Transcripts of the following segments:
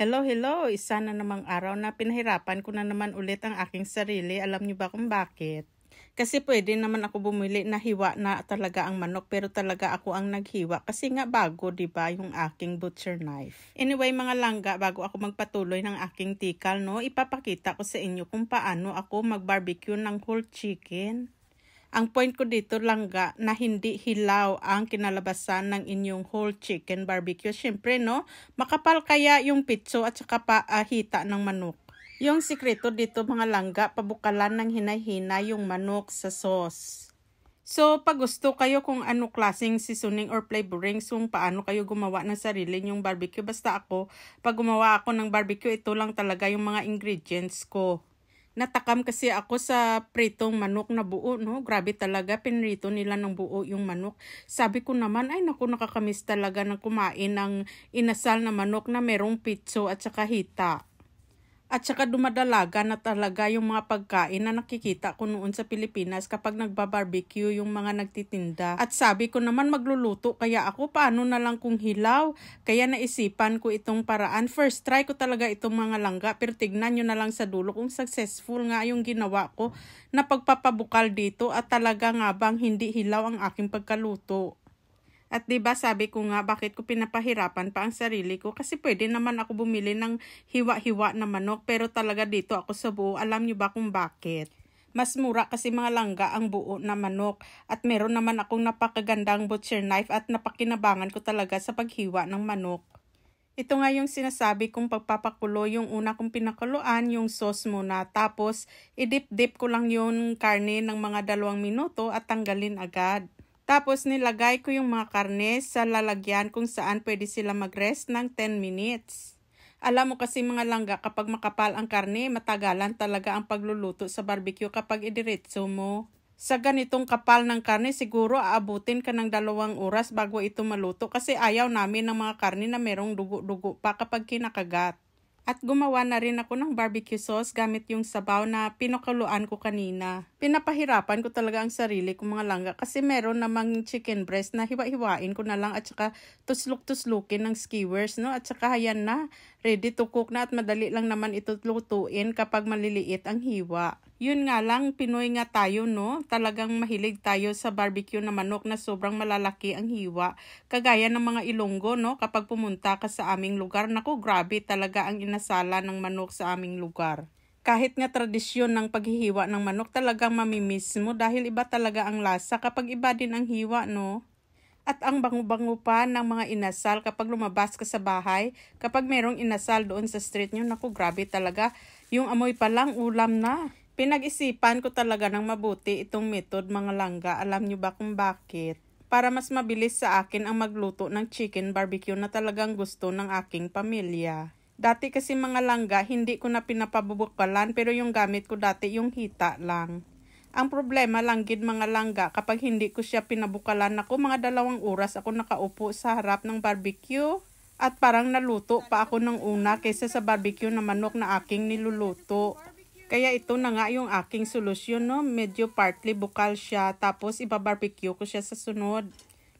Hello, hello! Isa na namang araw na pinahirapan ko na naman ulit ang aking sarili. Alam niyo ba kung bakit? Kasi pwede naman ako bumili na hiwa na talaga ang manok pero talaga ako ang naghiwa kasi nga bago, 'di ba, yung aking butcher knife. Anyway, mga langga, bago ako magpatuloy ng aking tikal, no, ipapakita ko sa inyo kung paano ako mag-barbecue ng whole chicken. Ang point ko dito langga na hindi hilaw ang kinalabasan ng inyong whole chicken barbecue. Siyempre, no, makapal kaya yung pitso at saka hita ng manok. Yung sikreto dito mga langga, pabukalan ng hinay-hinay yung manok sa sauce. So, pag gusto kayo kung ano klaseng seasoning or flavorings, kung paano kayo gumawa ng sarili nyong barbecue. Basta ako, pag gumawa ako ng barbecue, ito lang talaga yung mga ingredients ko. Natakam kasi ako sa pritong manok na buo, no? Grabe talaga, pinrito nila ng buo yung manok. Sabi ko naman, ay naku, nakakamiss talaga ng kumain ng inasal na manok na merong pitso at saka hita. At saka dumadalaga na talaga yung mga pagkain na nakikita ko noon sa Pilipinas kapag nagbabarbecue yung mga nagtitinda. At sabi ko naman magluluto kaya ako paano na lang kung hilaw. Kaya naisipan ko itong paraan. First try ko talaga itong mga langga pero tignan nyo na lang sa dulo kung successful nga yung ginawa ko na pagpapabukal dito at talaga nga bang hindi hilaw ang aking pagkaluto. At 'di ba sabi ko nga bakit ko pinapahirapan pa ang sarili ko kasi pwede naman ako bumili ng hiwa-hiwa na manok pero talaga dito ako sa buo. Alam niyo ba kung bakit? Mas mura kasi mga langga ang buo na manok at meron naman akong napakagandang butcher knife at napakinabangan ko talaga sa paghiwa ng manok. Ito nga yung sinasabi kong pagpapakulo, yung una kong pinakuluan, yung sauce muna. Tapos, idip-dip ko lang yung karne ng mga 2 minuto at tanggalin agad. Tapos nilagay ko yung mga karne sa lalagyan kung saan pwede sila mag-rest ng 10 minutes. Alam mo kasi mga langga kapag makapal ang karne, matagalan talaga ang pagluluto sa barbecue kapag idiretso mo. Sa ganitong kapal ng karne, siguro aabutin ka ng 2 oras bago ito maluto kasi ayaw namin ng mga karne na merong dugo-dugo pa kapag kinakagat. At gumawa na rin ako ng barbecue sauce gamit yung sabaw na pinakuluan ko kanina. Pinapahirapan ko talaga ang sarili ko mga langga kasi meron namang chicken breast na hiwa-hiwain ko na lang at saka tusluk-tuslukin ng skewers, no? At saka hayan na, ready to cook na at madali lang naman ito lutuin kapag maliliit ang hiwa. Yun nga lang, Pinoy nga tayo, no? Talagang mahilig tayo sa barbecue na manok na sobrang malalaki ang hiwa. Kagaya ng mga Ilonggo, no? Kapag pumunta ka sa aming lugar, naku, grabe talaga ang inasala ng manok sa aming lugar. Kahit nga tradisyon ng paghihiwa ng manok, talagang mamimiss mo dahil iba talaga ang lasa kapag iba din ang hiwa, no? At ang bango-bango pa ng mga inasal kapag lumabas ka sa bahay, kapag merong inasal doon sa street nyo, naku, grabe talaga. Yung amoy pa lang, ulam na. Pinag-isipan ko talaga ng mabuti itong method mga langga. Alam nyo ba kung bakit? Para mas mabilis sa akin ang magluto ng chicken barbecue na talagang gusto ng aking pamilya. Dati kasi mga langga, hindi ko na pinapabubukalan pero yung gamit ko dati yung hita lang. Ang problema lang gid mga langga, kapag hindi ko siya pinabukalan ako, mga 2 oras ako nakaupo sa harap ng barbecue. At parang naluto pa ako ng una kaysa sa barbecue na manok na aking niluluto. Kaya ito na nga yung aking solusyon, no? Medyo partly bukal siya, tapos ibabarbecue ko siya sa sunod.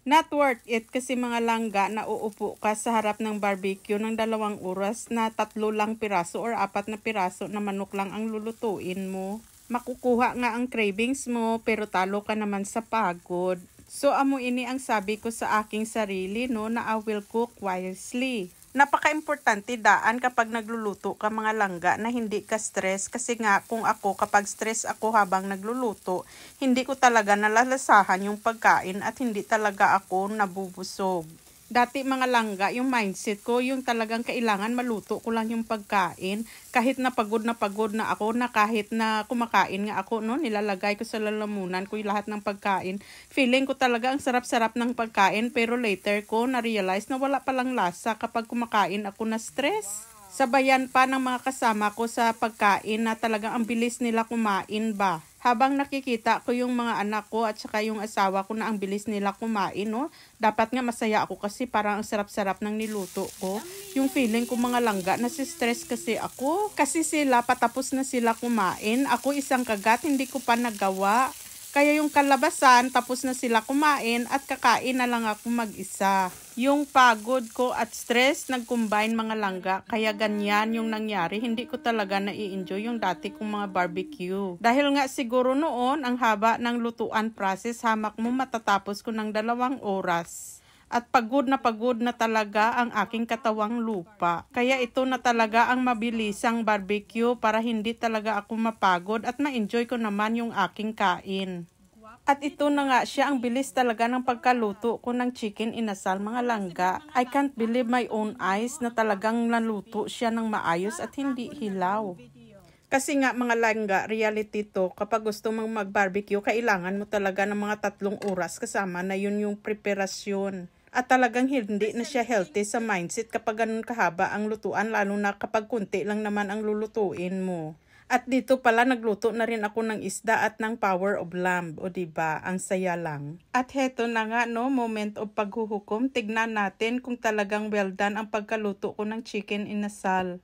Not worth it kasi mga langga na uupo ka sa harap ng barbecue ng 2 oras na 3 lang piraso or 4 na piraso na manok lang ang lulutuin mo. Makukuha nga ang cravings mo pero talo ka naman sa pagod. So amo ini ang sabi ko sa aking sarili, no, na I will cook wisely. Napaka-importante daan kapag nagluluto ka mga langga na hindi ka stress kasi nga kung ako kapag stress ako habang nagluluto, hindi ko talaga nalalasahan yung pagkain at hindi talaga ako nabubusog. Dati mga langga, yung mindset ko, yung talagang kailangan maluto ko lang yung pagkain. Kahit na pagod na ako, na kahit na kumakain nga ako, no, nilalagay ko sa lalamunan ko yung lahat ng pagkain. Feeling ko talaga ang sarap-sarap ng pagkain, pero later ko na-realize na wala palang lasa kapag kumakain ako na stress. Sabayan pa ng mga kasama ko sa pagkain na talagang ang bilis nila kumain ba. Habang nakikita ko yung mga anak ko at saka yung asawa ko na ang bilis nila kumain, no? Dapat nga masaya ako kasi parang ang sarap-sarap ng niluto ko. Yung feeling ko mga langga, nasi-stress kasi ako. Kasi sila patapos na sila kumain. Ako isang kagat, hindi ko pa nagawa. Kaya yung kalabasan, tapos na sila kumain at kakain na lang ako mag-isa. Yung pagod ko at stress nag-combine mga langga, kaya ganyan yung nangyari. Hindi ko talaga nai-enjoy yung dati kong mga barbecue. Dahil nga siguro noon, ang haba ng lutuan process, hamak mo matatapos ko ng 2 oras. At pagod na talaga ang aking katawang lupa. Kaya ito na talaga ang mabilisang barbecue para hindi talaga ako mapagod at ma-enjoy ko naman yung aking kain. At ito na nga siya, ang bilis talaga ng pagkaluto ko ng chicken inasal mga langga. I can't believe my own eyes na talagang naluto siya ng maayos at hindi hilaw. Kasi nga mga langga, reality to, kapag gusto mong mag-barbecue, kailangan mo talaga ng mga 3 oras kasama na yun yung preparasyon. At talagang hindi na siya healthy sa mindset kapag ganun kahaba ang lutuan, lalo na kapag kunti lang naman ang lulutuin mo. At dito pala nagluto na rin ako ng isda at ng power of lamb, o diba, ang saya lang. At heto na nga no, moment of paghuhukom, tignan natin kung talagang well done ang pagkaluto ko ng chicken inasal.